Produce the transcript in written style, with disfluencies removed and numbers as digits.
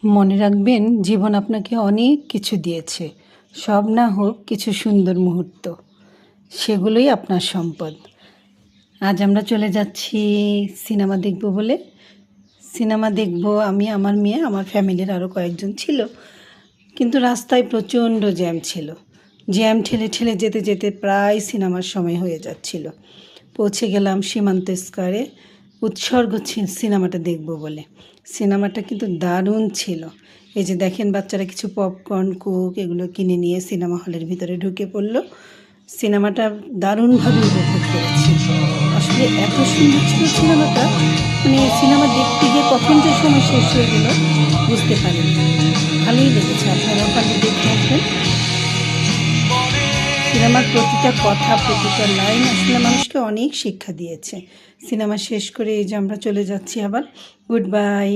মনে রাখবেন, জীবন আপনাকে অনেক কিছু দিয়েছে। সব না হোক, কিছু সুন্দর মুহূর্ত, সেগুলোই আপনার সম্পদ। আজ আমরা চলে যাচ্ছি সিনেমা দেখব বলে। সিনেমা দেখব আমি, আমার মেয়ে, আমার ফ্যামিলির আরও কয়েকজন ছিল। কিন্তু রাস্তায় প্রচণ্ড জ্যাম ছিল। জ্যাম ঠেলে ঠেলে যেতে যেতে প্রায় সিনেমার সময় হয়ে যাচ্ছিল। পৌঁছে গেলাম সীমান্ত স্কয়ারে উৎসর্গ সিনেমাটা দেখব বলে। সিনেমাটা কিন্তু দারুণ ছিল। এই যে দেখেন, বাচ্চারা কিছু পপকর্ন, কোক এগুলো কিনে নিয়ে সিনেমা হলের ভিতরে ঢুকে পড়ল। সিনেমাটা দারুণভাবে উপভোগ করেছি। আসলে এত সুন্দর ছিল সিনেমাটা, সিনেমা দেখতে গিয়ে কখন যে সময় শেষ হয়ে গেল বুঝতে পারিনি। ভালোই লেগেছে, আপনারাও পারলে দেখে আসবেন। সিনেমার প্রতিটা কথা, প্রতিটা লাইন আসলে মানুষকে অনেক শিক্ষা দিয়েছে। সিনেমা শেষ করে এই যে আমরা চলে যাচ্ছি আবার। Good bye.